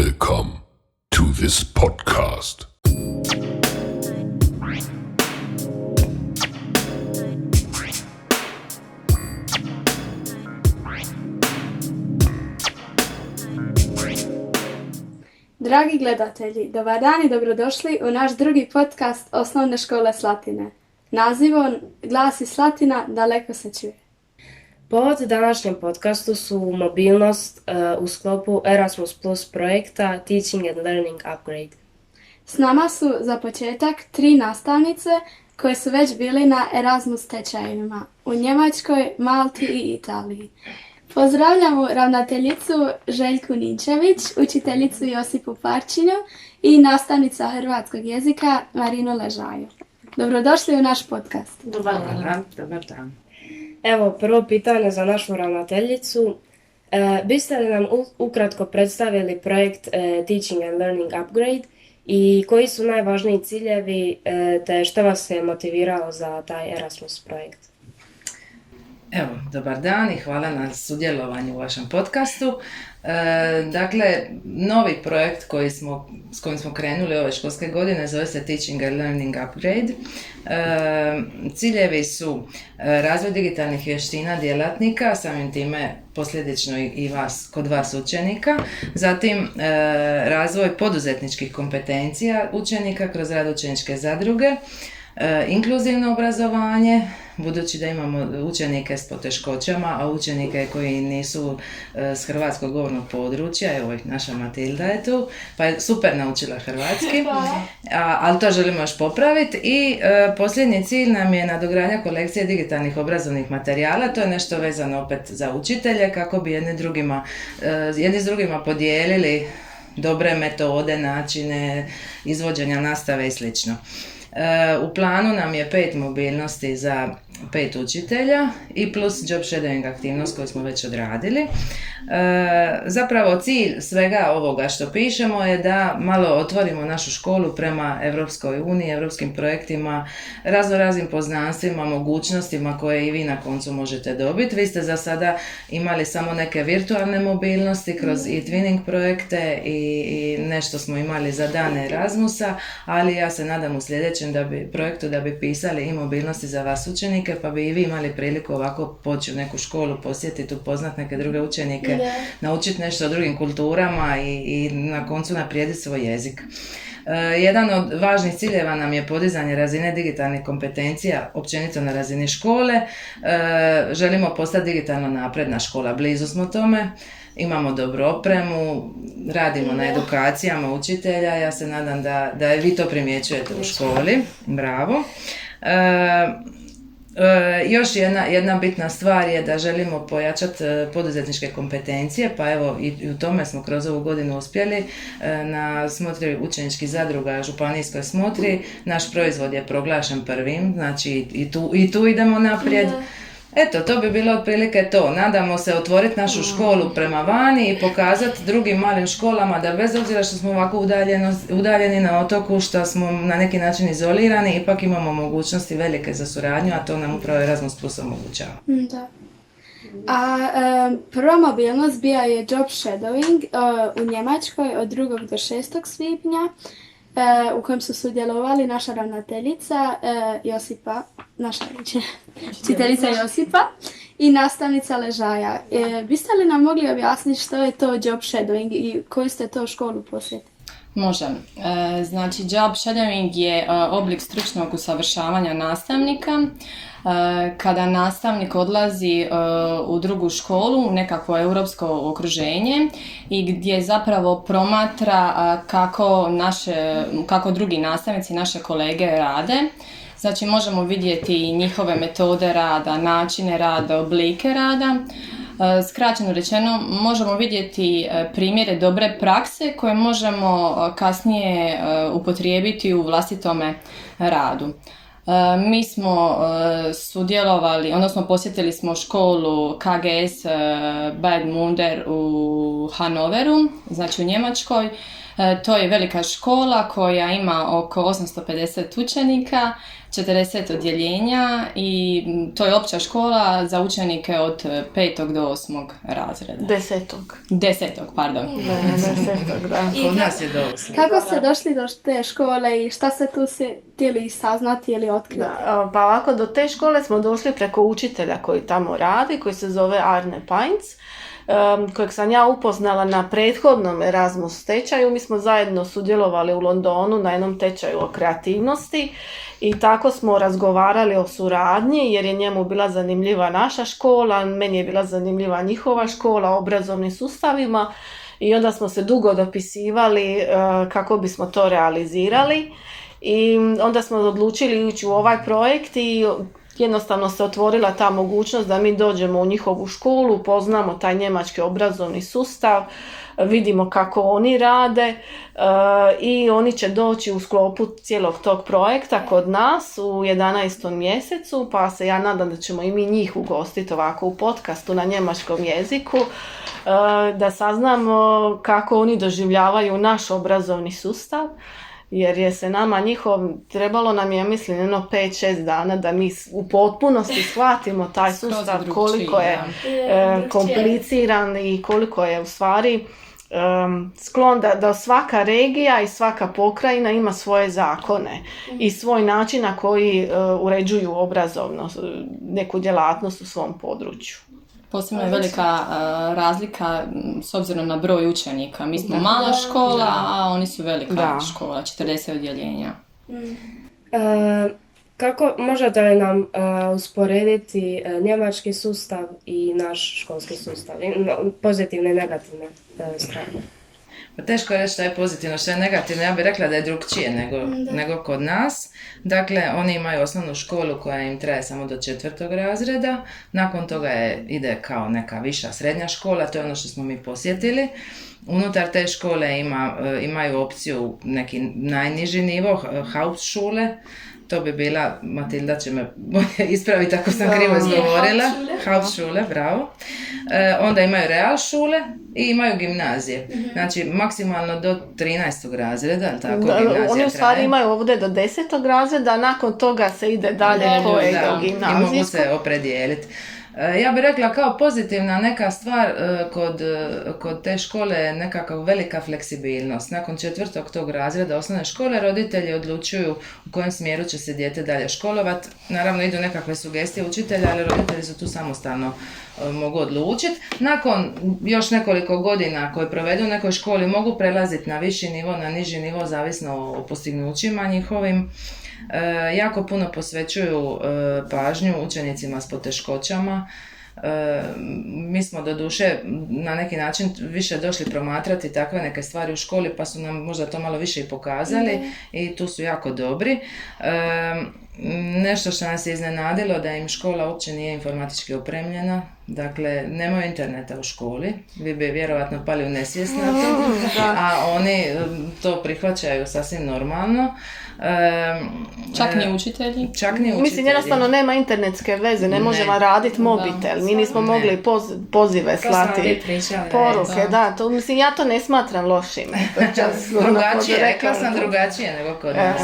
Welcome to this podcast. Dragi gledatelji, dobar dan i dobrodošli u naš drugi podcast Osnovne škole Slatine. Nazivom Glasi Slatina daleko se čuje. Povod današnjem podcastu su mobilnost u sklopu Erasmus Plus projekta Teaching and Learning Upgrade. S nama su za početak 3 nastavnice koje su već bili na Erasmus tečajevima u Njemačkoj, Malti i Italiji. Pozdravljamo ravnateljicu Željku Ninčević, učiteljicu Josipu Parčinju i nastavnica hrvatskog jezika Marinu Ležaju. Dobrodošli u naš podcast. Dobar dan. Evo, prvo pitanje za našu ravnateljicu. Biste li nam ukratko predstavili projekt Teaching and Learning Upgrade i koji su najvažniji ciljevi te što vas je motiviralo za taj Erasmus projekt? Evo, dobar dan i hvala na sudjelovanju u vašem podcastu. Dakle, novi projekt s kojim smo krenuli ove školske godine zove se Teaching and Learning Upgrade. Ciljevi su razvoj digitalnih vještina djelatnika, samim time posljedično i kod vas učenika, zatim razvoj poduzetničkih kompetencija učenika kroz rad učeničke zadruge, inkluzivno obrazovanje, budući da imamo učenike s poteškoćama, a učenike koji nisu s hrvatskog govornog područja, evo naša Matilda je tu, pa je super naučila hrvatski, ali to želimo još popraviti. I posljednji cilj nam je nadogradnja kolekcije digitalnih obrazovnih materijala, to je nešto vezano opet za učitelje, kako bi jedni s drugima podijelili dobre metode, načine izvođenja nastave i slično. U planu nam je 5 mobilnosti za 5 učitelja i plus job shadowing aktivnost koju smo već odradili. Zapravo cilj svega ovoga što pišemo je da malo otvorimo našu školu prema Europskoj uniji, europskim projektima, raznim poznanstvima, mogućnostima koje i vi na koncu možete dobiti. Vi ste za sada imali samo neke virtualne mobilnosti kroz e-twinning projekte i nešto smo imali za dane Erasmusa, ali ja se nadam u sljedećem projektu da bi pisali i mobilnosti za vas učenike, pa bi i vi imali priliku ovako poći u neku školu, posjetiti, upoznati neke druge učenike, naučiti nešto o drugim kulturama i na koncu naprijediti svoj jezik. Jedan od važnih ciljeva nam je podizanje razine digitalnih kompetencija općenito na razini škole. Želimo postati digitalno napredna škola, blizu smo tome. Imamo dobru opremu, radimo na edukacijama učitelja, ja se nadam da vi to primjećujete u školi. Bravo. Još jedna bitna stvar je da želimo pojačati poduzetničke kompetencije, pa evo i u tome smo kroz ovu godinu uspjeli. Na smotri učeničkih zadruga, županijskoj smotri, naš proizvod je proglašen prvim, znači i tu idemo naprijed. Eto, to bi bilo otprilike to. Nadamo se otvoriti našu školu prema vani i pokazati drugim malim školama da bez obzira što smo ovako udaljeni na otoku, što smo na neki način izolirani, ipak imamo mogućnosti velike za suradnju, a to nam upravo Erasmus Plus omogućava. Da. Prva mobilnost bio je job shadowing u Njemačkoj od 2. do 6. svibnja. U kojem su sudjelovali naša ravnateljica Josipa, naša učiteljica Josipa i nastavnica Ležaja. Biste li nam mogli objasniti što je to job shadowing i koju ste to školu posjetili? Može. Znači, job shadowing je oblik stručnog usavršavanja nastavnika. Kada nastavnik odlazi u drugu školu, u nekakvo europsko okruženje i gdje zapravo promatra kako drugi nastavnici, naše kolege rade. Znači, možemo vidjeti njihove metode rada, načine rada, oblike rada. Skraćeno rečeno, možemo vidjeti primjere dobre prakse koje možemo kasnije upotrijebiti u vlastitome radu. Mi smo sudjelovali, odnosno posjetili smo školu KGS Bad Munder u u Hanoveru, znači u Njemačkoj. To je velika škola koja ima oko 850 učenika, 40 odjeljenja i to je opća škola za učenike od 5. do 8. razreda. 10. Pardon. 10. da. Kod nas je dobro. Kako ste došli do te škole i šta ste tu se htjeli saznati ili otkriti? Da, pa ovako, do te škole smo došli preko učitelja koji tamo radi, koji se zove Arne Painz, kojeg sam ja upoznala na prethodnom Erasmus tečaju. Mi smo zajedno sudjelovali u Londonu na jednom tečaju o kreativnosti i tako smo razgovarali o suradnji jer je njemu bila zanimljiva naša škola, meni je bila zanimljiva njihova škola, obrazovnim sustavima i onda smo se dugo dopisivali kako bismo to realizirali i onda smo odlučili ući u ovaj projekt i jednostavno se otvorila ta mogućnost da mi dođemo u njihovu školu, poznamo taj njemački obrazovni sustav, vidimo kako oni rade i oni će doći u sklopu cijelog tog projekta kod nas u 11. mjesecu, pa se ja nadam da ćemo i mi njih ugostiti ovako u podcastu na njemačkom jeziku, da saznamo kako oni doživljavaju naš obrazovni sustav. Jer je se nama trebalo nam je, mislim, 5-6 dana da mi u potpunosti shvatimo taj sustav, koliko je kompliciran i koliko je u stvari sklon da svaka regija i svaka pokrajina ima svoje zakone i svoj način na koji uređuju obrazovno neku djelatnost u svom području. Posebno je velika razlika s obzirom na broj učenika. Mi smo mala škola, a oni su velika škola, 40 odjeljenja. Kako možete li nam usporediti njemački sustav i naš školski sustav? Pozitivne i negativne strane. Pa teško je reći što je pozitivno, što je negativno. Ja bih rekla da je drukčije nego kod nas. Dakle, oni imaju osnovnu školu koja im traje samo do 4. razreda. Nakon toga ide kao neka viša srednja škola, to je ono što smo mi posjetili. Unutar te škole imaju opciju neki najniži nivo, Hauptschule. To bi bila, Matilda će me ispraviti ako sam krivo izgovorila. Hauptschule, bravo. Onda imaju Realschule i imaju gimnazije. Znači, maksimalno do 13. razreda, ali tako, gimnazija oni u stvari imaju ovdje do 10. razreda, a nakon toga se ide dalje koje do gimnazijskog. I mogu se opredijeliti. Ja bih rekla kao pozitivna neka stvar kod te škole je nekakva velika fleksibilnost. Nakon 4. tog razreda osnovne škole roditelji odlučuju u kojem smjeru će se dijete dalje školovati. Naravno idu nekakve sugestije učitelja, ali roditelji su tu samostalno mogu odlučiti. Nakon još nekoliko godina koje provedu u nekoj školi mogu prelaziti na viši nivo, na niži nivo, zavisno o postignućima njihovim. Jako puno posvećuju pažnju učenicima s poteškoćama. Mi smo doduše na neki način više došli promatrati takve neke stvari u školi, pa su nam možda to malo više i pokazali i tu su jako dobri. Nešto što nas je iznenadilo da im škola uopće nije informatički opremljena, dakle nemaju interneta u školi, vi bi vjerojatno pali u nesvijest na to, a oni to prihvaćaju sasvim normalno. Čak ni učitelji? Mislim, jednostavno nema internetske veze, ne možemo raditi mobitel, mi nismo mogli pozive slati, poruke, to, mislim, ja to ne smatram lošim. Drugačije, rekla sam drugačije nego kod nas.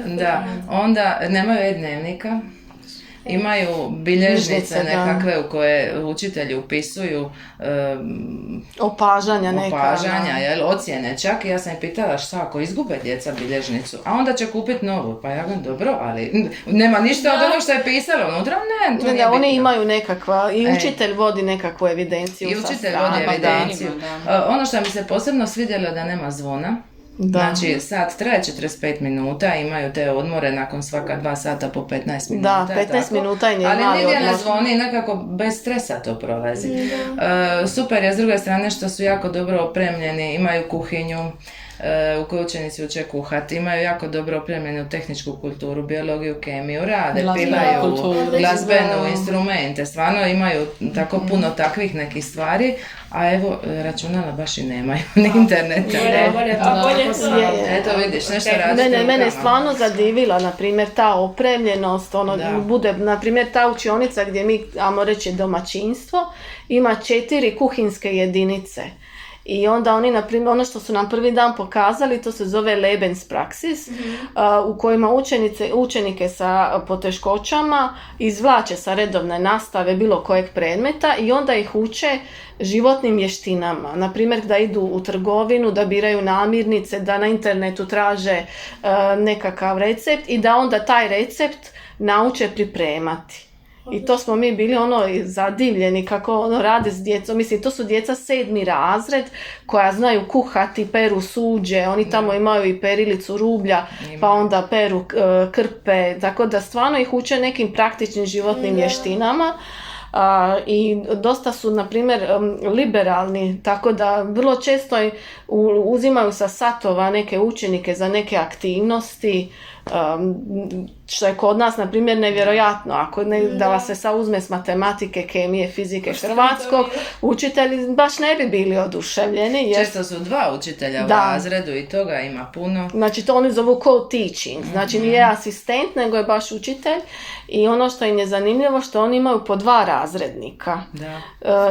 Da, onda nemaju e-dnevnika. Imaju bilježnice nekakve u koje učitelji upisuju opažanja, ocjene čak. I ja sam ih pitala šta ako izgube djeca bilježnicu, a onda će kupiti novu. Pa ja govorim, dobro, ali nema ništa od onog što je pisalo unutra, to nije bitno. Oni imaju nekakva, i učitelj vodi nekakvu evidenciju. I učitelj vodi evidenciju. Ono što mi se posebno svidjelo da nema zvona. Znači, sat traje 45 minuta, imaju te odmore nakon svaka 2 sata po 15 minuta. Da, 15 minuta i nije mali odmor. Ali nigdje ne odmor. zvoni, nekako bez stresa to prolazi. Super je s druge strane što su jako dobro opremljeni, imaju kuhinju, u kojoj učenici uče kuhati, imaju jako dobro opremljenu tehničku kulturu, biologiju, kemiju, rade, Glazbenu pilaju, kulturu. glazbenu, instrumente, stvarno imaju tako puno takvih nekih stvari, a evo računala baš i nemaju, ni interneta. Eto vidiš, nešto radi. Mene je stvarno zadivila, na primjer, ta opremljenost, bude, na primjer, ta učionica gdje mi, ajmo reći, domaćinstvo, ima 4 kuhinske jedinice. I onda oni, na primjer, ono što su nam prvi dan pokazali, to se zove Lebenspraxis, u kojima učenike sa poteškoćama izvlače sa redovne nastave bilo kojeg predmeta i onda ih uče životnim vještinama. Na primjer, da idu u trgovinu, da biraju namirnice, da na internetu traže nekakav recept i da onda taj recept nauče pripremati. I to smo mi bili zadivljeni kako rade s djecom. Mislim, to su djeca 7. razred koja znaju kuhati, peru suđe, oni tamo imaju i perilicu rublja, pa onda peru krpe, tako da stvarno ih uče nekim praktičnim životnim vještinama. I dosta su, na primjer, liberalni, tako da vrlo često uzimaju sa satova neke učenike za neke aktivnosti, što je kod nas, na primjer, nevjerojatno. Ako da vas se sad uzme s matematike, kemije, fizike, hrvatskog, učitelji baš ne bi bili oduševljeni. Jer... Često su 2 učitelja u razredu i toga ima puno. Znači, to oni zovu co-teaching. Znači, nije asistent, nego je baš učitelj. I ono što im je zanimljivo, što oni imaju po 2 razrednika.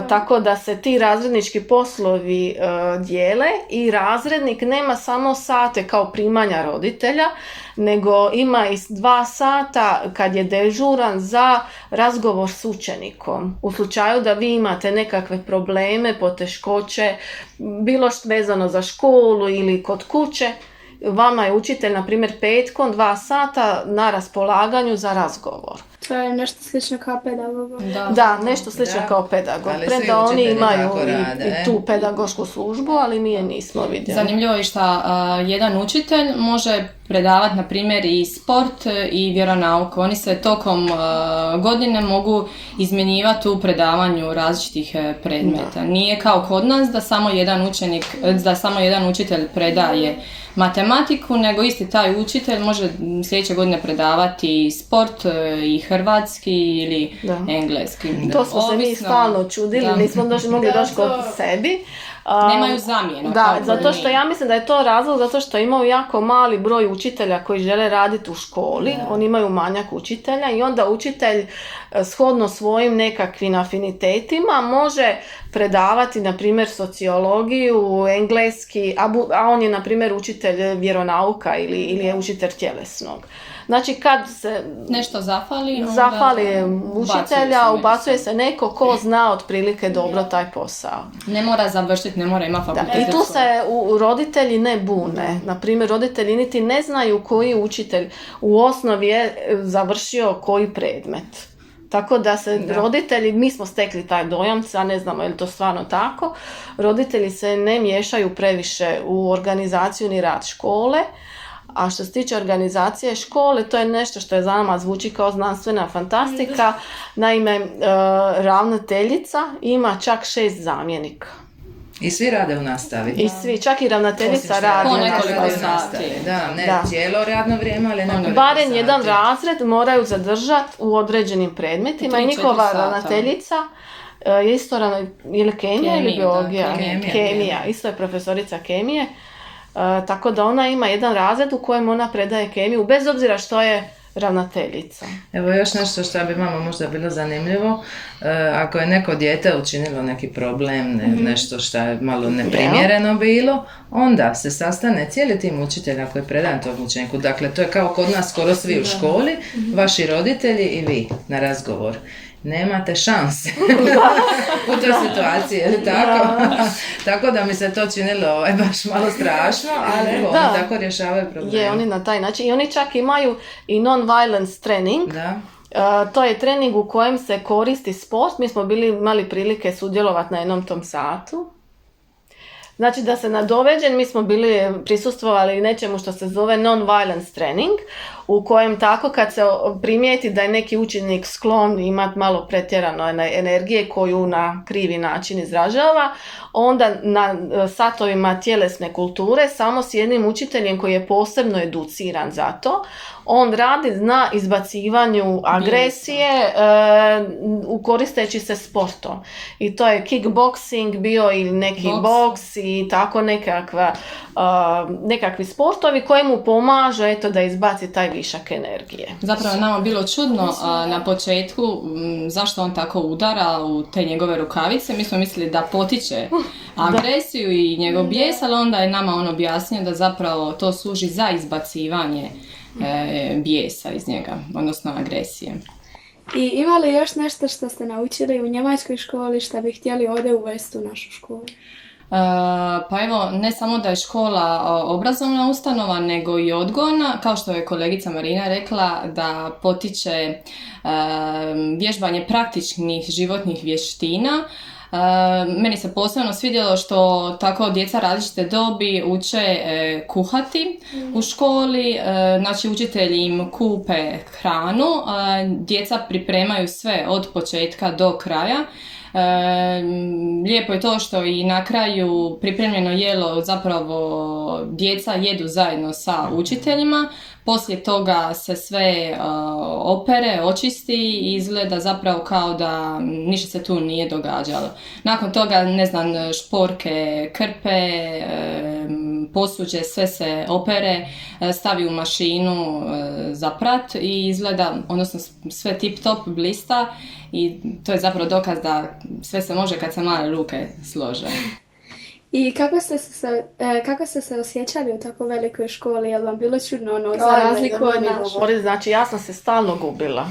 Tako da se ti razrednički poslovi dijele i razrednik nema samo sate kao primanja roditelja, nego ima i 2 sata kad je dežuran za razgovor s učenikom. U slučaju da vi imate nekakve probleme, poteškoće, bilo što vezano za školu ili kod kuće, vama je učitelj, na primjer, petkom 2 sata na raspolaganju za razgovor. To je nešto slično kao pedagog. Da, nešto slično kao pedagog. Premda oni imaju i tu pedagošku službu, ali mi je nismo vidjeli. Zanimljivo je što jedan učitelj može predavati, na primjer, i sport i vjeronauku. Oni se tokom godine mogu izmjenjivati u predavanju različitih predmeta. Nije kao kod nas da samo jedan učitelj predaje matematiku, nego isti taj učitelj može sljedeće godine predavati sport i hrvatski ili engleski. To smo se mi stalno čudili, nismo mogli doći kod sebi. Nemaju zamjenu. Da, zato što ja mislim da je to razlog zato što imaju jako mali broj učitelja koji žele raditi u školi. Oni imaju manjak učitelja i onda učitelj shodno svojim nekakvim afinitetima može predavati, na primjer, sociologiju, engleski, a on je, na primjer, učitelj vjeronauka ili je učitelj tjelesnog. Znači, kad se nešto zafali učitelja, ubacuje se neko ko zna otprilike dobro taj posao. Ne mora završiti, ne mora ima fakultet. I tu se roditelji ne bune. Na primjer, roditelji niti ne znaju koji učitelj u osnovi je završio koji predmet. Tako da se roditelji, mi smo stekli taj dojam, a ne znamo je li to stvarno tako, roditelji se ne miješaju previše u organizaciju ni rad škole. A što se tiče organizacije škole, to je nešto što je za nama zvuči kao znanstvena fantastika. Naime, ravnateljica ima čak 6 zamjenika. I svi rade u nastavi. I svi, čak i ravnateljica radi u nastavi. Da, cijelo radno vrijeme, ali nekoliko barem jedan razred moraju zadržati u određenim predmetima i njihova ravnateljica je isto ili kemija ili biologija? Kemija. Isto je profesorica kemije. Tako da ona ima jedan razred u kojem ona predaje kemiju, bez obzira što je ravnateljica. Evo još nešto što bi vama možda bilo zanimljivo. Ako je neko dijete učinilo neki problem, nešto što je malo neprimjereno bilo, onda se sastane cijeli tim učitelja koji predaje tom učeniku. Dakle, to je kao kod nas skoro svi u školi, vaši roditelji i vi na razgovor. Nemate šanse u toj situaciji, je li tako? Tako da mi se to činilo baš malo strašno, ali evo, oni tako rješavaju probleme. Je, oni na taj način. I oni čak imaju i non-violence trening. To je trening u kojem se koristi sport. Mi smo imali prilike sudjelovati na jednom tom satu. Znači da se nadoveđem, mi smo bili prisustvovali nečemu što se zove non-violence training, u kojem tako kad se primijeti da je neki učenik sklon imati malo pretjerano energije koju na krivi način izražava, onda na satovima tjelesne kulture samo s jednim učiteljem koji je posebno educiran za to, on radi na izbacivanju agresije koristeći se sportom. I to je kickboxing bio ili neki boks i tako nekakvi sportovi koji mu pomažu eto, da izbaci taj višak energije. Zapravo nama bilo čudno na početku zašto on tako udara u te njegove rukavice. Mi smo mislili da potiče agresiju i njegov bijes, ali onda je nama on objasnio da zapravo to služi za izbacivanje bijesa iz njega, odnosno agresije. I ima li još nešto što ste naučili u njemačkoj školi što bi htjeli ovdje uvesti u našu školu? Pa evo, ne samo da je škola obrazovna ustanova, nego i odgojna, kao što je kolegica Marina rekla, da potiče vježbanje praktičnih životnih vještina. Meni se posebno svidjelo što tako djeca različite dobi uče kuhati u školi, znači učitelji im kupe hranu, djeca pripremaju sve od početka do kraja. Lijepo je to što i na kraju pripremljeno jelo zapravo djeca jedu zajedno sa učiteljima, poslije toga se sve opere, očisti i izgleda zapravo kao da ništa se tu nije događalo. Nakon toga, ne znam, šporke, krpe, posuđe, sve se opere, stavi u mašinu za prat i izgleda, odnosno sve tip top blista i to je zapravo dokaz da sve se može kad se male ruke slože. I kako ste se osjećali u tako velikoj školi? Je li vam bilo čudno za razliku od naše? Znači ja sam se stalno gubila.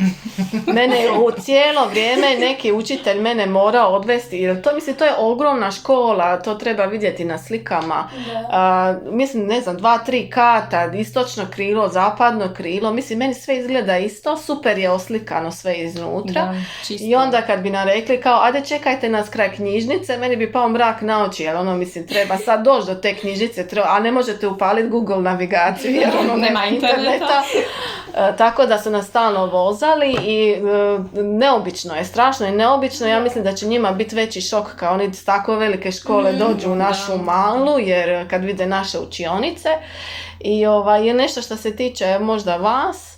Mene u cijelo vrijeme neki učitelj mene morao odvesti. Jer to je ogromna škola, to treba vidjeti na slikama. Mislim, ne znam, 2-3 kata, istočno krilo, zapadno krilo. Mislim, meni sve izgleda isto, super je oslikano sve iznutra. Da, čisto. I onda kad bi nam rekli kao, ajde čekajte nas kraj knjižnice, meni bi pao mrak na oči, jer mislim, treba sad doći do te knjižnice, a ne možete upaliti Google navigaciju jer nema interneta. Tako da su nas stalno vozali i neobično je, strašno je neobično. Ja mislim da će njima biti veći šok kao oni s tako velike škole dođu u našu malu, jer kad vide naše učionice. I je nešto što se tiče možda vas,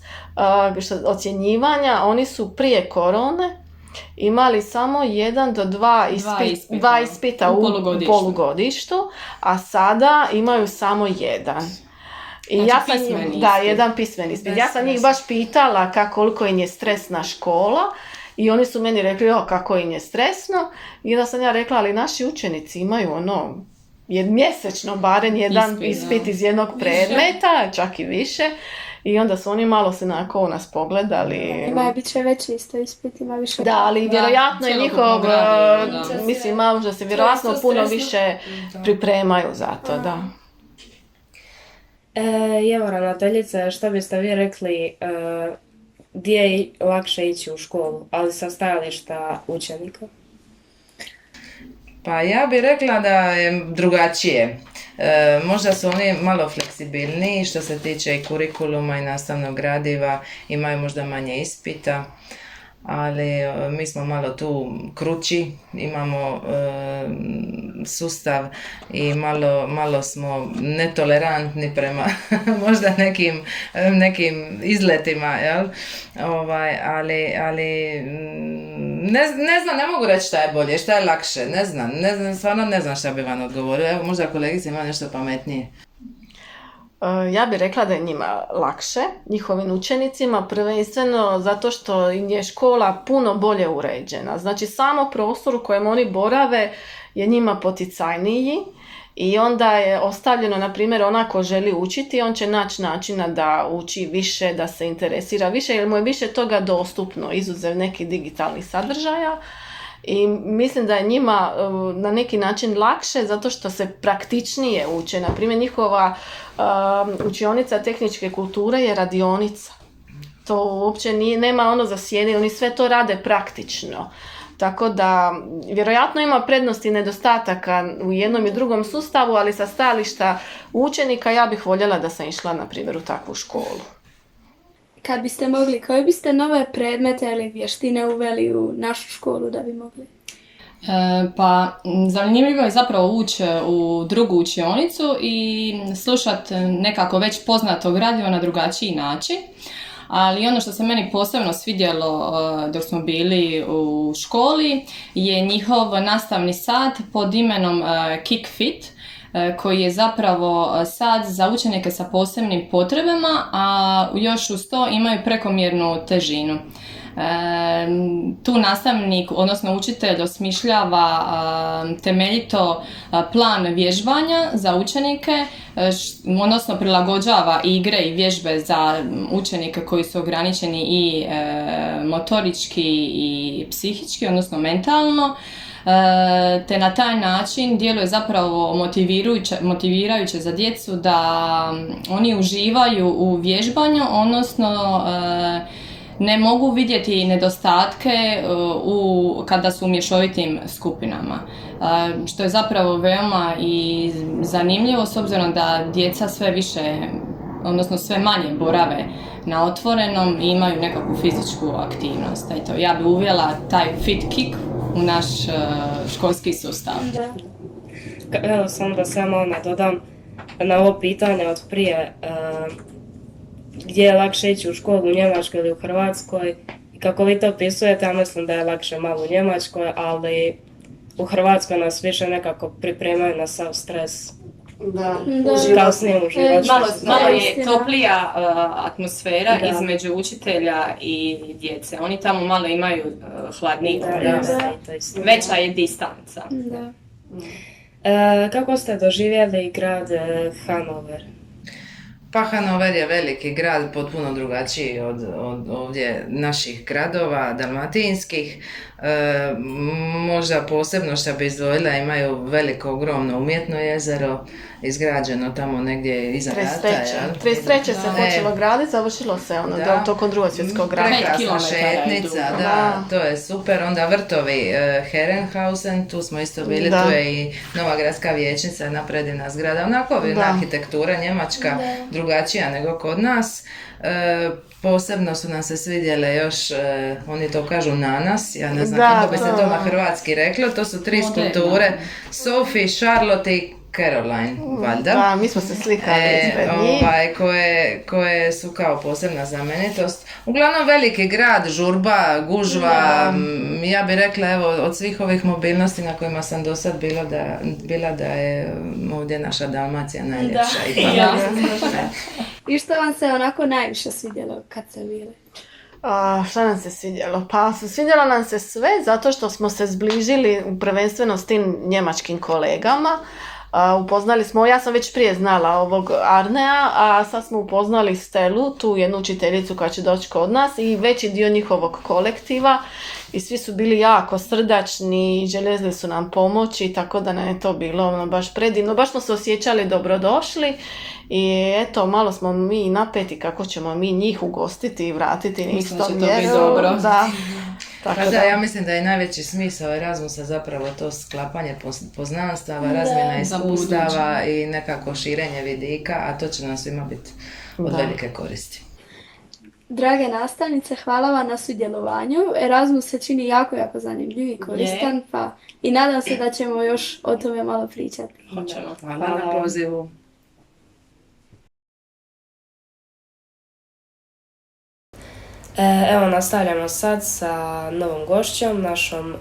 ocjenjivanja, oni su prije korone imali samo 1 do 2 ispita u polugodištu, a sada imaju samo 1. I znači, ja sam jedan pismeni ispit. Ja sam njih baš pitala koliko im je stresna škola i oni su meni rekli kako im je stresno i onda sam ja rekla, ali naši učenici imaju mjesečno barem jedan ispit iz jednog predmeta, čak i više. I onda su oni malo se nakon nas pogledali. Ima bit će veći isto ispit, ima više. Da, ali vjerojatno je njihov, mislim, možda se vjerojatno puno više pripremaju za to, da. Evo, ravnateljice, što biste vi rekli, gdje je lakše ići u školu, ali sa stajališta učenika? Pa ja bih rekla da je drugačije. Možda su oni malo fleksibilniji što se tiče i kurikuluma i nastavnog gradiva, imaju možda manje ispita, ali mi smo malo tu krući, imamo sustav i malo smo netolerantni prema možda nekim izletima, jel? Ali ne znam, ne mogu reći šta je bolje, šta je lakše, ne znam, stvarno ne znam šta bi vam odgovorio. Evo, možda kolegica ima nešto pametnije. Ja bih rekla da je njima lakše, njihovim učenicima, prvenstveno zato što je škola puno bolje uređena. Znači, samo prostor u kojem oni borave je njima poticajniji i onda je ostavljeno, na primjer, onako želi učiti, on će naći načina da uči više, da se interesira više, jer mu je više toga dostupno, izuzev nekih digitalnih sadržaja. I mislim da je njima na neki način lakše zato što se praktičnije uče. Na primjer, njihova učionica tehničke kulture je radionica. To uopće nema za sjedi, oni sve to rade praktično. Tako da vjerojatno ima prednosti i nedostataka u jednom i drugom sustavu, ali sa stajališta učenika ja bih voljela da sam išla na primjer u takvu školu. Kad biste mogli, koje biste nove predmete ili vještine uveli u našu školu da bi mogli? Pa zanimljivo je zapravo ući u drugu učionicu i slušati nekako već poznato gradivo na drugačiji način. Ali ono što se meni posebno svidjelo dok smo bili u školi je njihov nastavni sat pod imenom Kick Fit, koji je zapravo sat za učenike sa posebnim potrebama, a još uz to imaju prekomjernu težinu. Tu nastavnik, odnosno učitelj, osmišljava temeljito plan vježbanja za učenike, odnosno prilagođava igre i vježbe za učenike koji su ograničeni i motorički i psihički, odnosno mentalno, te na taj način djeluje zapravo motivirajuće za djecu da oni uživaju u vježbanju, odnosno ne mogu vidjeti nedostatke kada su u mješovitim skupinama, što je zapravo veoma i zanimljivo s obzirom da djeca sve više, odnosno sve manje borave na otvorenom i imaju nekakvu fizičku aktivnost. Eto, ja bi uvela taj fit kick u naš školski sustav. Evo samo da samo nadodam na ovo pitanje od prije, gdje je lakše ići u školu, u Njemačkoj ili u Hrvatskoj. I kako vi to opisujete, ja mislim da je lakše malo u Njemačkoj, ali u Hrvatskoj nas više nekako pripremaju na sav stres. Da. Kasnije u životu. Malo je toplija atmosfera između učitelja i djece. Oni tamo malo imaju hladniji. Veća je distanca. Da. Kako ste doživjeli grad Hanover? Pa Hanover je veliki grad, potpuno drugačiji od ovdje naših gradova, dalmatinskih. Možda posebno što bi izdvojila, imaju veliko, ogromno umjetno jezero, izgrađeno tamo negdje iza rata. 33. se počelo graditi, završilo se tokom Drugog svjetskog rata. Prekrasna šetnica, da, to je super. Onda vrtovi Herrenhausen, tu smo isto bili, tu je i nova gradska vijećnica, jedna predivna zgrada. Onako arhitektura njemačka, drugačija nego kod nas. Posebno su nam se svidjele još, oni to kažu nanas, ja ne znam kako bi se to na hrvatski reklo, to su 3 skulpture, Sophie, Charlotte i Caroline, valjda. Da, mi smo se slikali ispred njih. Koje su kao posebna znamenitost. Uglavnom veliki grad, žurba, gužva, ja bih rekla evo od svih ovih mobilnosti na kojima sam do sad bila da je ovdje naša Dalmacija najljepša. I što vam se onako najviše svidjelo kad ste bili? Šta nam se svidjelo? Pa svidjelo nam se sve zato što smo se zbližili prvenstveno s tim njemačkim kolegama. Upoznali smo, ja sam već prije znala ovog Arnea, a sad smo upoznali Stelu, tu jednu učiteljicu koja će doći kod nas i veći dio njihovog kolektiva i svi su bili jako srdačni i željeli su nam pomoći, tako da nam je to bilo baš predivno, baš smo se osjećali dobrodošli i eto, malo smo mi napeti kako ćemo mi njih ugostiti i vratiti istom mjeru. Dobro. Da. Ja mislim da je najveći smisao Erasmusa zapravo to sklapanje poznanstava, razmjena iskustava i nekako širenje vidika, a to će nam svima biti od velike koristi. Drage nastavnice, hvala vam na sudjelovanju. Erasmus se čini jako zanimljiv i koristan, pa i nadam se da ćemo još o tome malo pričati. Hoćemo. Hvala na pozivu. Evo, nastavljamo sad sa novom gošćom, našom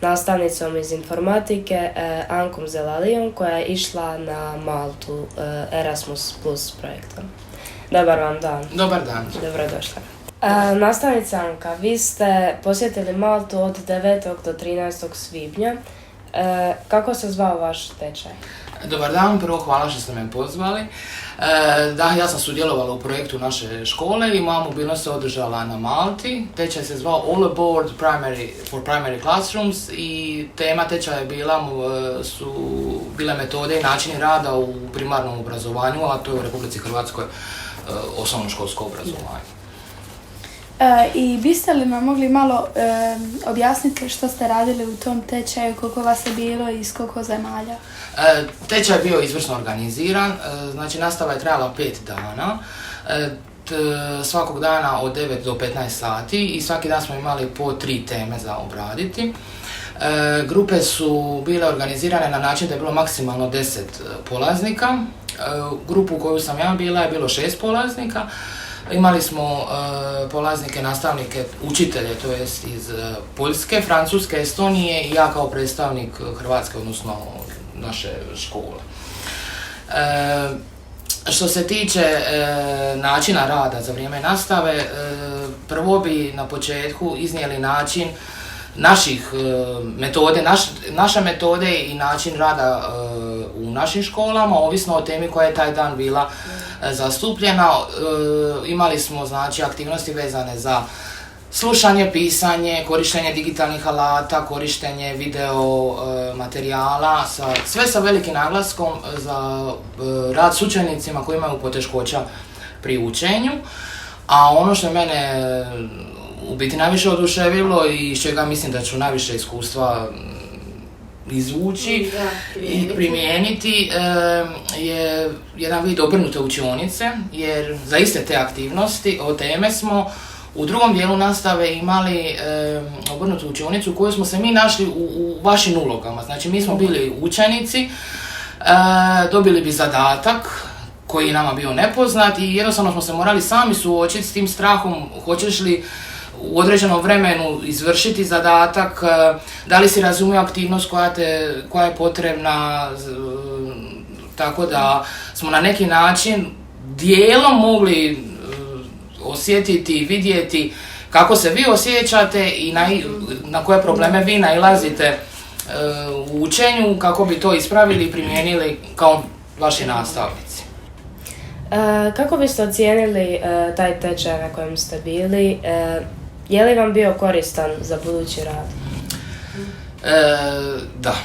nastavnicom iz informatike, Ankom Zelalijom, koja je išla na Maltu Erasmus Plus projektom. Dobar vam dan. Dobar dan. Dobrodošla. Nastavnica Anka, vi ste posjetili Maltu od 9. do 13. svibnja. Kako se zvao vaš tečaj? Dobar dan, prvo hvala što ste me pozvali. Da, ja sam sudjelovala u projektu naše škole i moja mobilnost se održala na Malti. Tečaj se zvao All Aboard for Primary Classrooms i tema tečaja su bile metode i načini rada u primarnom obrazovanju, a to je u Republici Hrvatskoj osnovnoškolsko obrazovanje. I biste li nam mogli malo objasniti što ste radili u tom tečaju, koliko vas je bilo i iz koliko zemalja? Tečaj je bio izvrsno organiziran, znači nastava je trajala 5 dana. Svakog dana od 9 do 15 sati i svaki dan smo imali po 3 teme za obraditi. Grupe su bile organizirane na način da je bilo maksimalno 10 polaznika. Grupu u koju sam ja bila je bilo 6 polaznika. Imali smo polaznike, nastavnike, učitelje, to jest iz Poljske, Francuske, Estonije i ja kao predstavnik Hrvatske, odnosno naše škole. Što se tiče načina rada za vrijeme nastave, prvo bi na početku iznijeli način naših metode, naše metode i način rada u našim školama, ovisno o temi koja je taj dan bila zastupljena. Imali smo znači aktivnosti vezane za slušanje, pisanje, korištenje digitalnih alata, korištenje video materijala, sve sa velikim naglaskom za rad s učenicima koji imaju poteškoća pri učenju. A ono što je mene u biti najviše oduševilo i iz čega mislim da ću najviše iskustva izvući i primijeniti je jedan vid obrnute učionice, jer za iste te aktivnosti, o teme smo u drugom dijelu nastave imali obrnutu učionicu u kojoj smo se mi našli u vašim ulogama. Znači mi smo bili učenici, dobili bi zadatak koji je nama bio nepoznat i jednostavno smo se morali sami suočiti s tim strahom, hoćeš li u određenom vremenu izvršiti zadatak, da li si razumio aktivnost koja je potrebna, tako da smo na neki način dijelom mogli osjetiti, vidjeti kako se vi osjećate i na koje probleme vi nailazite u učenju, kako bi to ispravili i primijenili kao vaši nastavnici. Kako biste ocijenili taj tečaj na kojem ste bili? Je li vam bio koristan za budući rad? Da.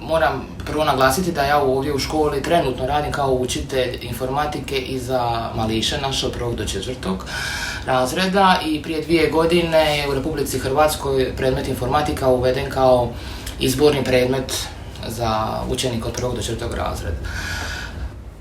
Moram prvo naglasiti da ja ovdje u školi trenutno radim kao učitelj informatike i za mališe naše od 1. do 4. razreda i prije 2 godine je u Republici Hrvatskoj predmet informatika uveden kao izborni predmet za učenike od 1. do 4. razreda.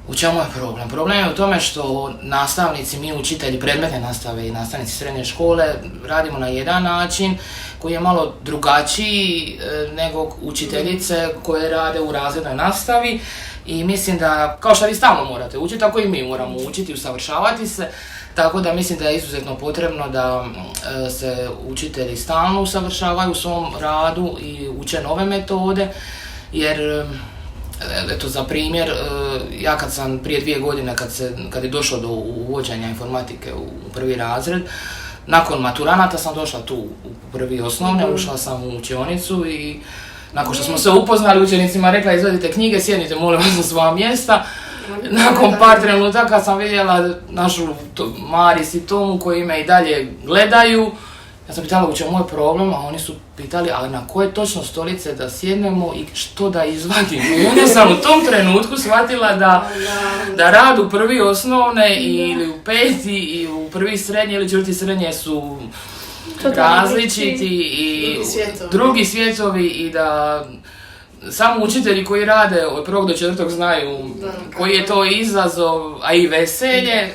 U čemu je problem? Problem je u tome što nastavnici, mi učitelji predmetne nastave i nastavnici srednje škole radimo na jedan način koji je malo drugačiji nego učiteljice koje rade u razrednoj nastavi i mislim da, kao što vi stalno morate učiti, tako i mi moramo učiti i usavršavati se, tako da mislim da je izuzetno potrebno da se učitelji stalno usavršavaju u svom radu i uče nove metode, jer eto, za primjer, ja kad sam prije 2 godine, kad je došlo do uvođenja informatike u 1. razred, nakon maturanata sam došla tu u 1. osnovne, ušla sam u učionicu i nakon što smo se upoznali, učenicima rekla izvedite knjige, sjednite molim vas na svoja mjesta. Nakon par trenutaka sam vidjela našu Maris i Tomu koji me i dalje gledaju. Ja sam pitala u čemu je problem, a oni su pitali, ali na koje točno stolice da sjednemo i što da izvadimo. I onda sam u tom trenutku shvatila da rad u 1. osnovne ili u 5. i u 1. srednje ili 4. srednje su različiti i drugi svjetovi i da samo učitelji koji rade od 1. do 4. znaju koji je to izazov, a i veselje.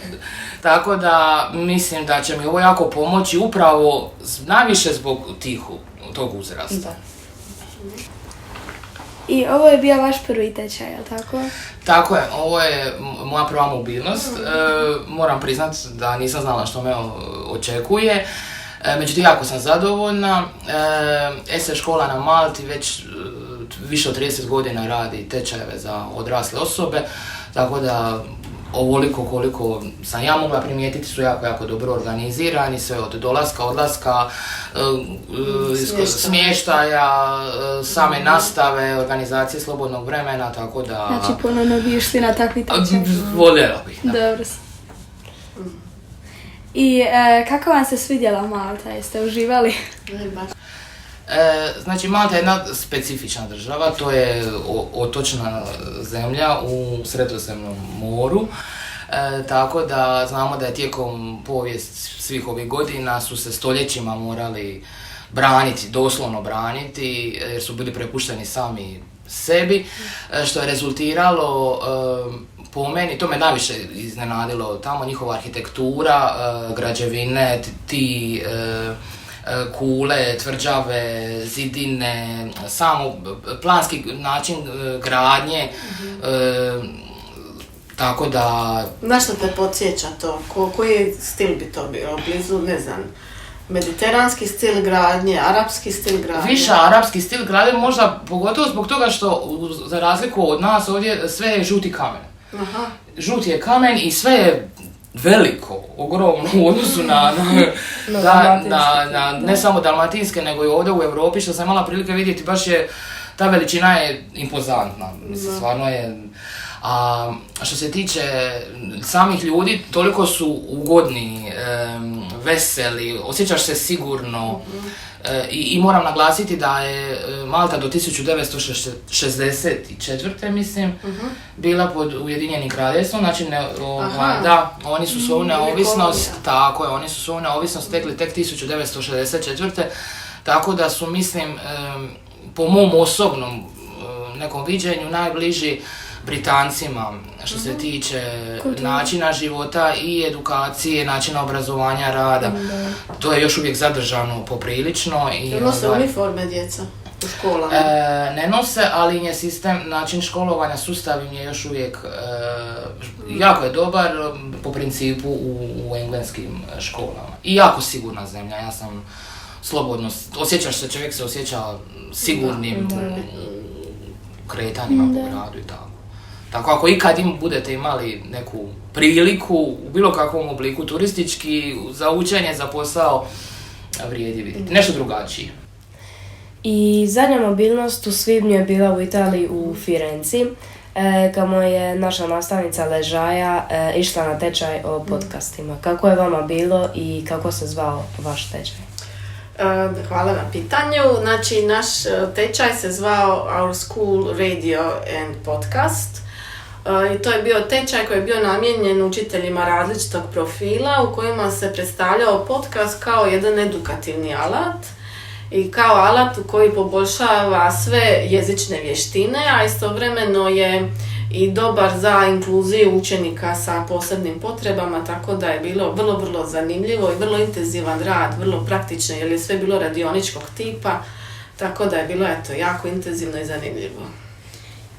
Tako da mislim da će mi ovo jako pomoći upravo najviše zbog tog uzrasta. I ovo je bio vaš prvi tečaj, je li tako? Tako je, ovo je moja prva mobilnost. Moram priznat da nisam znala što me očekuje. Međutim, jako sam zadovoljna. ESE škola na Malti već više od 30 godina radi tečajeve za odrasle osobe, tako da ovoliko koliko sam ja mogla primijetiti su jako dobro organizirani, sve od dolaska, odlaska, smještaja, same nastave, organizacije slobodnog vremena, tako da... Znači ponovno bi išli na takvi tečaj? Voljela bih, da. Dobro. I kako vam se svidjela Malta? Jeste uživali? Znači Malta je jedna specifična država, to je otočna zemlja u Sredozemnom moru. Tako da znamo da je tijekom povijest svih ovih godina su se stoljećima morali braniti, doslovno braniti, jer su bili prepušteni sami sebi, što je rezultiralo po meni, to me najviše iznenadilo tamo, njihova arhitektura, građevine, ti kule, tvrđave, zidine, samo planski način gradnje, tako da... Na što te podsjeća to? Koji stil bi to bio? Blizu, ne znam, mediteranski stil gradnje, arapski stil gradnje? Više arapski stil gradnje, možda pogotovo zbog toga što, za razliku od nas, ovdje sve je žuti kamen. Aha. Žuti je kamen i sve je veliko, ogromno u odnosu na ne samo dalmatinske, nego i ovdje u Europi, što sam imala prilike vidjeti, baš je, ta veličina je impozantna, mislim, stvarno je. A što se tiče samih ljudi, toliko su ugodni, veseli, osjećaš se sigurno, i moram naglasiti da je Malta do 1964. mislim, bila pod Ujedinjenim kraljevstvom, znači da, oni su svoju neovisnost, tako je, oni su svoju neovisnost stekli tek 1964. Tako da su, mislim, po mom osobnom nekom viđenju najbliži Britancima što se tiče načina života i edukacije, načina obrazovanja, rada. To je još uvijek zadržano poprilično. Nose uniforme djeca u školama? Ne nose, ali im je sistem, način školovanja, sustav im je još uvijek jako je dobar po principu u engleskim školama. I jako sigurna zemlja, ja sam slobodno, čovjek se osjeća sigurnim kretanjima po gradu i tako. Tako ako ikad budete imali neku priliku u bilo kakvom obliku turistički, za učenje, za posao, vrijedi vidjeti. Nešto drugačije. I zadnja mobilnost u svibnju je bila u Italiji u Firenci, kamo je naša nastavnica Ležaja išla na tečaj o podcastima. Kako je vama bilo i kako se zvao vaš tečaj? Hvala na pitanju. Znači, naš tečaj se zvao Our School Radio and Podcast. I to je bio tečaj koji je bio namijenjen učiteljima različitog profila u kojima se predstavljao podcast kao jedan edukativni alat i kao alat koji poboljšava sve jezične vještine, a istovremeno je i dobar za inkluziju učenika sa posebnim potrebama, tako da je bilo vrlo, vrlo zanimljivo i vrlo intenzivan rad, vrlo praktično, jer je sve bilo radioničkog tipa, tako da je bilo jako intenzivno i zanimljivo.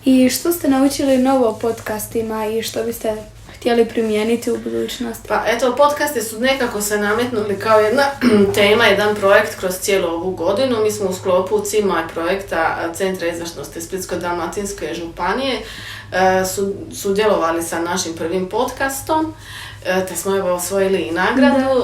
I što ste naučili novo o podcastima i što biste htjeli primijeniti u budućnosti? Pa eto, podcasti su nekako se nametnuli kao jedna tema, jedan projekt kroz cijelu ovu godinu. Mi smo u sklopu CIMA projekta Centra izvršnosti Splitsko-dalmatinske županije sudjelovali sa našim prvim podcastom, te smo osvojili i nagradu,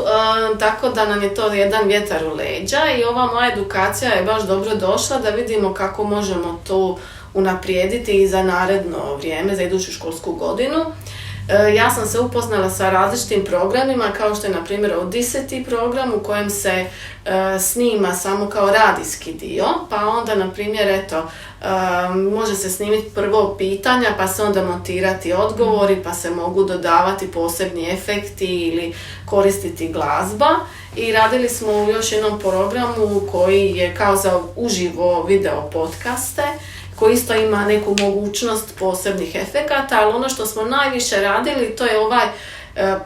tako da nam je to jedan vjetar u leđa i ova moja edukacija je baš dobro došla da vidimo kako možemo to unaprijediti i za naredno vrijeme, za iduću školsku godinu. Ja sam se upoznala sa različitim programima, kao što je na primjer Odyssey program u kojem se snima samo kao radijski dio, pa onda na primjer može se snimiti prvo pitanja, pa se onda montirati odgovori, pa se mogu dodavati posebni efekti ili koristiti glazba. I radili smo u još jednom programu koji je kao za uživo video podcaste, koji isto ima neku mogućnost posebnih efekata, ali ono što smo najviše radili to je ovaj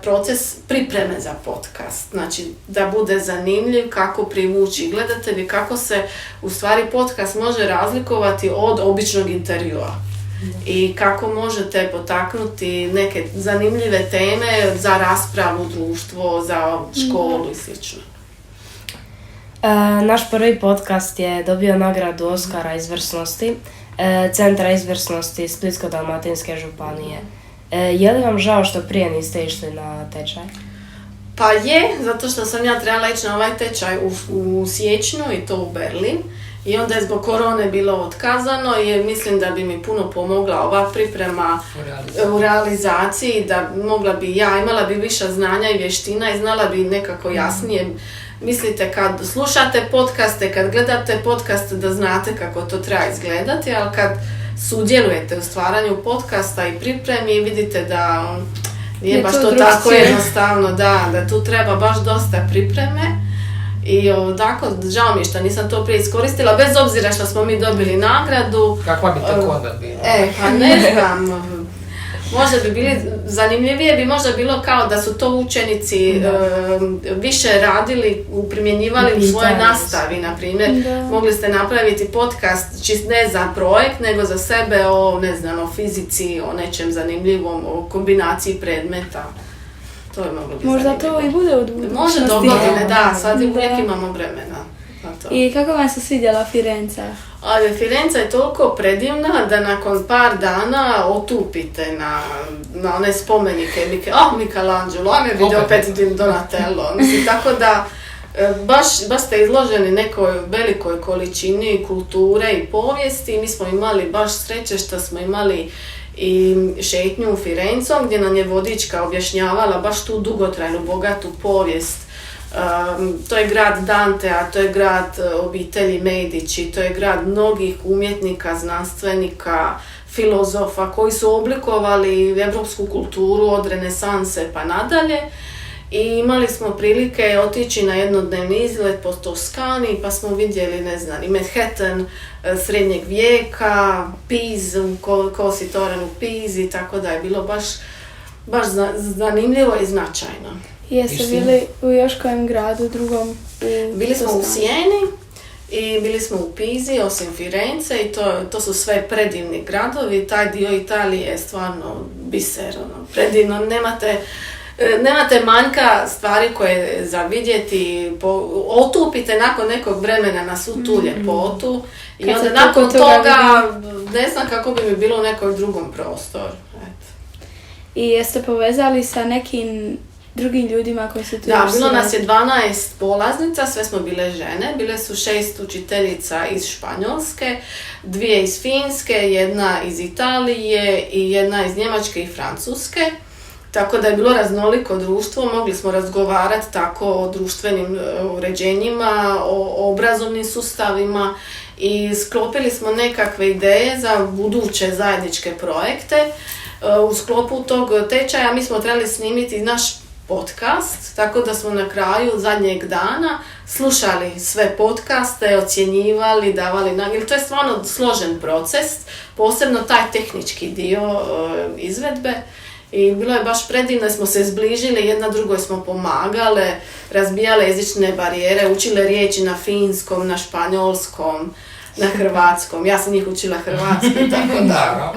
proces pripreme za podcast. Znači da bude zanimljiv, kako privući gledatelji, kako se u stvari podcast može razlikovati od običnog intervjua. I kako možete potaknuti neke zanimljive teme za raspravu, društvo, za školu i sl. Naš prvi podcast je dobio nagradu Oskara izvrsnosti Centra izvrsnosti Splitsko-dalmatinske županije. Je li vam žao što prije niste išli na tečaj? Pa je, zato što sam ja trebala ići na ovaj tečaj u siječnju i to u Berlin. I onda je zbog korone bilo otkazano jer mislim da bi mi puno pomogla ova priprema u realizaciji, da imala bi više znanja i vještina i znala bi nekako jasnije. Mislite kad slušate podcaste, kad gledate podcaste da znate kako to treba izgledati, ali kad sudjelujete u stvaranju podcasta i pripremi vidite da Nije Je baš to to drugčije. tako jednostavno, da tu treba baš dosta pripreme. I tako, žao mi je što nisam to prije iskoristila, bez obzira što smo mi dobili nagradu. Kakva bi to onda bila? Pa ne znam, možda bi bili, zanimljivije bi možda bilo kao da su to učenici više radili, primjenjivali u svojoj nastavi, na primjer. Mogli ste napraviti podcast čist ne za projekt, nego za sebe o, ne znam, o fizici, o nečem zanimljivom, o kombinaciji predmeta. To je moglo biti Možda zanimljivo. to i bude u budućnosti. Može do godine, da, sad uvijek imamo vremena. za to. I kako vam se svidjela Firenca? Ali Firenca je toliko predivna da nakon par dana otupite na one spomenike. Michelangelo, ajme vidi opet Donatello. Mislim, tako da baš ste izloženi nekoj velikoj količini kulture i povijesti. Mi smo imali baš sreće što smo imali i šetnju u Firencom gdje nam je vodička objašnjavala baš tu dugotrajnu, bogatu povijest. To je grad Dantea, to je grad obitelji Medici, to je grad mnogih umjetnika, znanstvenika, filozofa koji su oblikovali evropsku kulturu od renesanse pa nadalje. I imali smo prilike otići na jednodnevni izlet po Toskani pa smo vidjeli, ne znam, i Manhattan srednjeg vijeka, Pizu, Kosi toranj u Pizi, tako da je bilo baš zanimljivo i značajno. Jeste bili u još kojem gradu drugom? Bili smo u Sijeni i bili smo u Pizi, osim Firence, i to su sve predivni gradovi. Taj dio Italije je stvarno biser, predivno. Nemate manjka stvari koje za vidjeti, otupite nakon nekog vremena na svu tu ljepotu i onda nakon toga ne znam kako bi mi bilo u nekom drugom prostoru. I jeste povezali sa nekim drugim ljudima koji su tu? Da, bilo nas je 12 polaznica, sve smo bile žene, bile su 6 učiteljica iz Španjolske, 2 iz Finske, 1 iz Italije i 1 iz Njemačke i Francuske. Tako da je bilo raznoliko društvo, mogli smo razgovarati tako o društvenim uređenjima, o obrazovnim sustavima i sklopili smo nekakve ideje za buduće zajedničke projekte. U sklopu tog tečaja mi smo trebali snimiti naš podcast, tako da smo na kraju zadnjeg dana slušali sve podcaste, ocjenjivali, davali nagrade. To je stvarno složen proces, posebno taj tehnički dio izvedbe. I bilo je baš predivno, smo se zbližili, jedna drugoj smo pomagale, razbijale jezične barijere, učile riječi na finskom, na španjolskom, na hrvatskom. Ja sam njih učila hrvatski, tako da.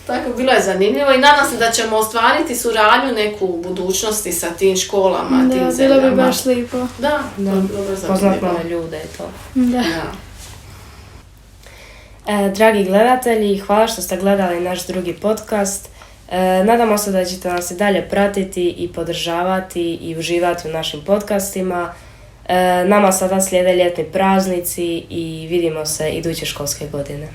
Tako, bilo je zanimljivo i nadam se da ćemo ostvariti suradnju neku u budućnosti sa tim školama, tim zemljama. Bilo bi baš lijepo. Da, to je bilo baš zanimljivo. Poznat nove ljude je to. Da. Dragi gledatelji, hvala što ste gledali naš drugi podcast. Nadamo se da ćete nas i dalje pratiti i podržavati i uživati u našim podcastima. Nama sada slijede ljetni praznici i vidimo se iduće školske godine.